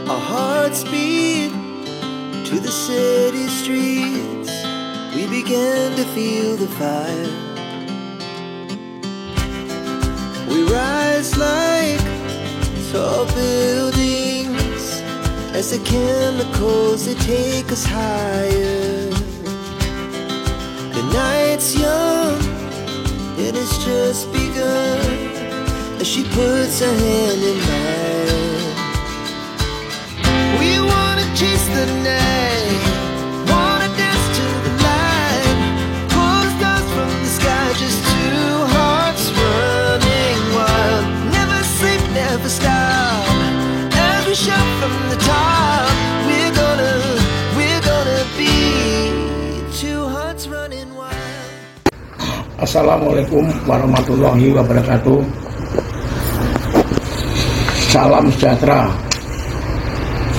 Our hearts beat to the city streets. We began to feel the fire. We rise like tall buildings as the chemicals, they take us higher. The night's young and it's just begun as she puts her hand in mine. We wanna chase the night, wanna dance to the light, pull the stars from the sky, just two hearts running wild. Never sleep, never stop, as we shout from the top. We're gonna be two hearts running wild. Assalamualaikum warahmatullahi wabarakatuh. Salam sejahtera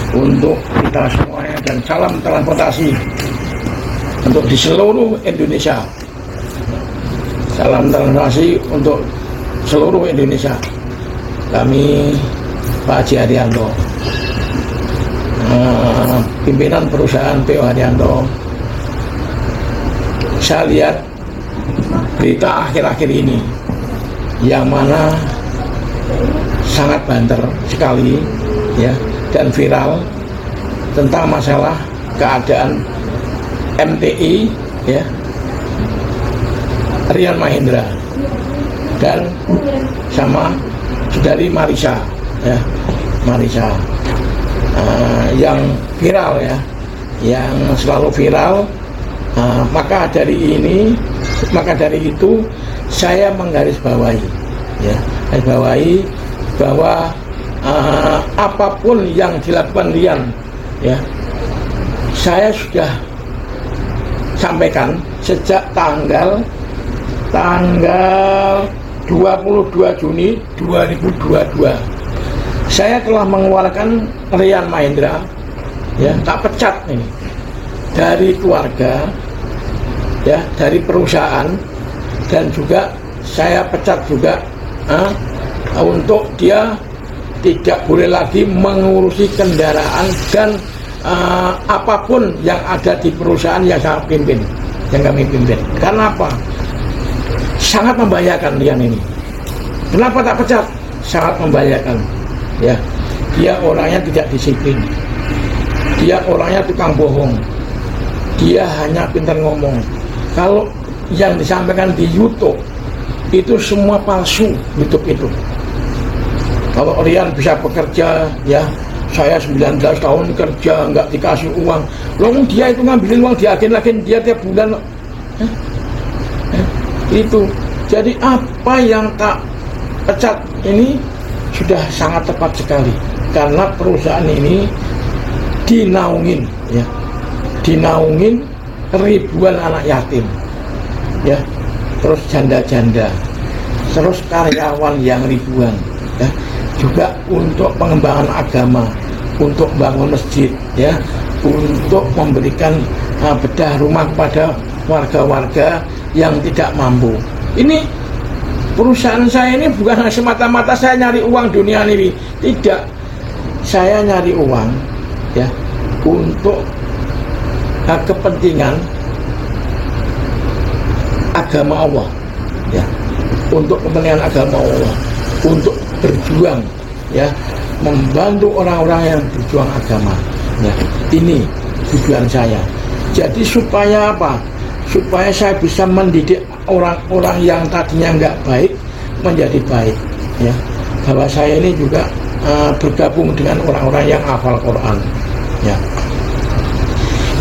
untuk kita semuanya dan salam transportasi untuk di seluruh Indonesia. Salam transportasi untuk seluruh Indonesia. Kami Pak Haji Haryanto, pimpinan perusahaan PO Haryanto. Saya lihat berita akhir-akhir ini yang mana sangat banter sekali ya, dan viral tentang masalah keadaan MTI ya, Rian Mahendra dan sama saudari Marissa ya, Marissa yang viral ya, yang selalu viral. Maka dari itu saya menggarisbawahi ya, garisbawahi bahwa apapun yang dilakukan Rian ya, saya sudah sampaikan sejak tanggal 22 Juni 2022 saya telah mengeluarkan Rian Mahendra ya, tak pecat ini dari keluarga ya, dari perusahaan, dan juga saya pecat juga untuk dia tidak boleh lagi mengurusi kendaraan dan apapun yang ada di perusahaan yang saya pimpin, yang kami pimpin. Karena apa? Sangat membahayakan Rian ini. Kenapa tak pecat? Sangat membahayakan ya. Dia orangnya tidak disiplin, dia orangnya tukang bohong, dia hanya pintar ngomong. Kalau yang disampaikan di YouTube itu semua palsu. YouTube itu, kalau Rian bisa bekerja ya, saya 19 tahun kerja nggak dikasih uang, loh dia itu ngambilin uang di agen-agen dia tiap bulan itu. Jadi apa yang tak pecat ini sudah sangat tepat sekali, karena perusahaan ini dinaungin ya, dinaungin ribuan anak yatim ya, terus janda-janda, terus karyawan yang ribuan ya, juga untuk pengembangan agama, untuk bangun masjid ya, untuk memberikan bedah rumah kepada warga-warga yang tidak mampu. Ini perusahaan saya ini bukan semata-mata saya nyari uang dunia ini, tidak. Saya nyari uang ya untuk kepentingan agama Allah ya, untuk kepentingan agama Allah, untuk berjuang ya, membantu orang-orang yang berjuang agama ya. Ini tujuan saya. Jadi supaya apa? Supaya saya bisa mendidik orang-orang yang tadinya nggak baik menjadi baik ya. Bahwa saya ini juga bergabung dengan orang-orang yang hafal Quran ya.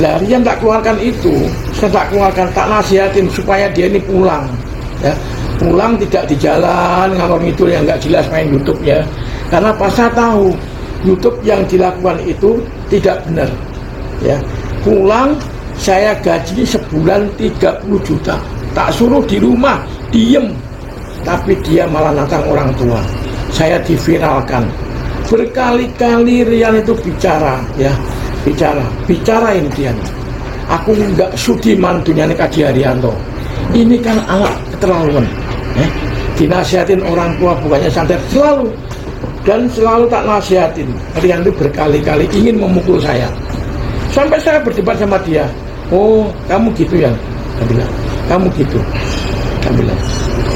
Lah Rian tak keluarkan itu, saya tak keluarkan, tak nasihatin supaya dia ini pulang ya, pulang tidak di jalan ngalor ngidul yang nggak jelas main YouTube ya. Karena pas saya tahu YouTube yang dilakukan itu tidak benar ya. Pulang, saya gaji sebulan 30 juta, tak suruh di rumah diem, tapi dia malah nantang orang tua. Saya diviralkan berkali-kali. Rian itu bicara ya, bicara ini dia. Aku nggak sudi mantunya nih Haji Haryanto. Ini kan anak keterlaluan. Dinasihatin orang tua bukannya sadar, selalu Dan selalu tak nasihatin. Rian itu berkali-kali ingin memukul saya. Sampai saya berdebat sama dia. Oh, kamu gitu ya? Saya bilang, kamu gitu. Saya bilang,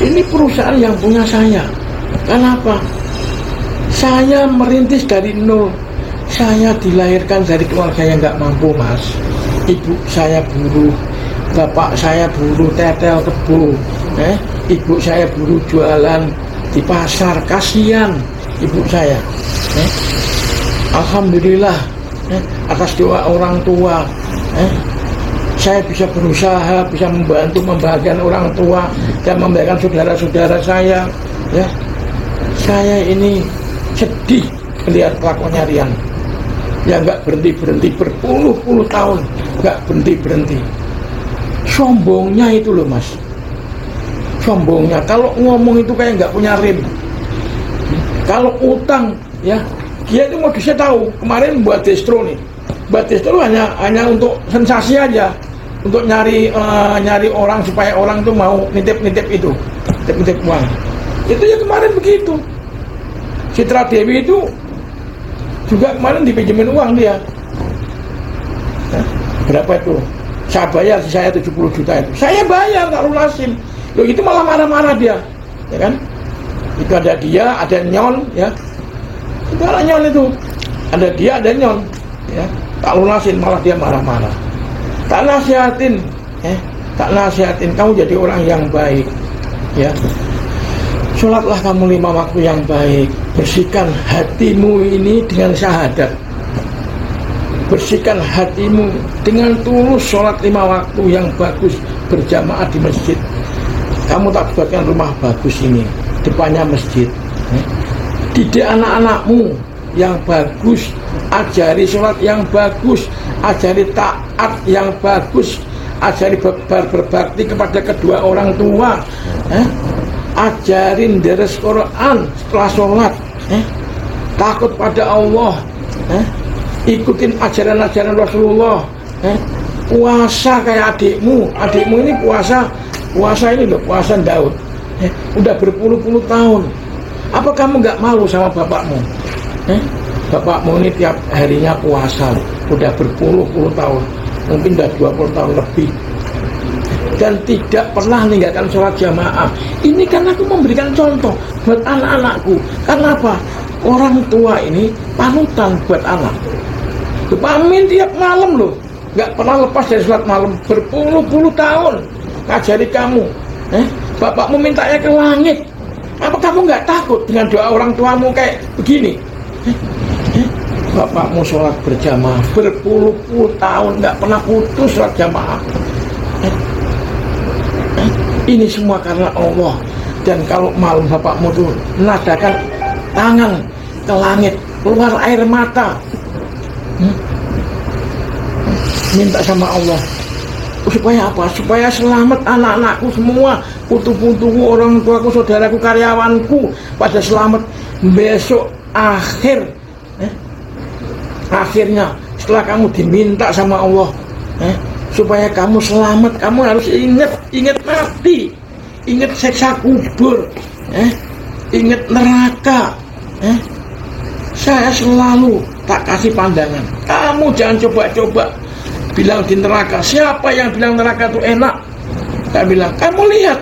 ini perusahaan yang punya saya. Kenapa? Saya merintis dari nol. Saya dilahirkan dari keluarga yang nggak mampu, Mas. Ibu saya buruh, bapak saya buruh tetel kebo. Ibu saya buruh jualan di pasar. Kasihan ibu saya. Alhamdulillah, atas doa orang tua, saya bisa berusaha, bisa membahagiakan orang tua dan membahagiakan saudara-saudara saya. Ya, saya ini sedih melihat kelakuannya Rian. Ya nggak berhenti berpuluh-puluh tahun, nggak berhenti. Sombongnya itu loh, Mas. Sombongnya, kalau ngomong itu kayak nggak punya rem. Kalau utang, ya dia itu modusnya tahu. Kemarin buat distro nih, buat distro hanya untuk sensasi aja, untuk nyari orang supaya orang tuh mau nitip itu, nitip uang. Itu ya kemarin begitu. Citra Dewi itu juga kemarin dipinjemin uang dia. Berapa itu? Saya bayar, saya 70 juta itu. Saya bayar, tak lunasin. Loh itu malah marah-marah dia, ya kan? Itu ada dia, ada Nyon, ya. Itu ada Nyon itu. Ada dia, ada Nyon, ya. Tak lunasin, malah dia marah-marah. Tak nasihatin, tak nasihatin. Kamu jadi orang yang baik, ya. Sholatlah kamu 5 waktu yang baik. Bersihkan hatimu ini dengan syahadat. Bersihkan hatimu dengan tulus. Sholat 5 waktu yang bagus berjamaah di masjid. Kamu tak buatkan rumah bagus ini, depannya masjid. Didik anak-anakmu yang bagus. Ajari sholat yang bagus. Ajari taat yang bagus. Ajari berbakti kepada kedua orang tua. Ajarin deres Quran setelah sholat. Takut pada Allah. Ikutin ajaran-ajaran Rasulullah. Puasa kayak adikmu ini puasa ini loh, puasa Daud. Udah berpuluh-puluh tahun. Apa kamu nggak malu sama bapakmu? Bapakmu ini tiap harinya puasa, udah berpuluh-puluh tahun, mungkin udah 20 tahun lebih, dan tidak pernah meninggalkan sholat jamaah. Ini karena aku memberikan contoh buat anak-anakku. Karena apa? Orang tua ini panutan buat anak. Pak Amin tiap malam loh, nggak pernah lepas dari sholat malam, berpuluh-puluh tahun ngajari kamu. Bapakmu mintanya ke langit. Apa kamu nggak takut dengan doa orang tuamu kayak begini? Bapakmu sholat berjamaah berpuluh-puluh tahun, nggak pernah putus sholat jamaah. Ini semua karena Allah. Dan kalau malam bapakmu tuh nadakan tangan ke langit, keluar air mata, minta sama Allah supaya apa? Supaya selamat anak-anakku semua, putu-putuku, orang tuaku, saudaraku, karyawanku pada selamat. Besok akhirnya setelah kamu diminta sama Allah, supaya kamu selamat, kamu harus ingat mati, ingat siksa kubur, ingat neraka. Saya selalu tak kasih pandangan. Kamu jangan coba-coba bilang di neraka. Siapa yang bilang neraka itu enak? Saya bilang, kamu lihat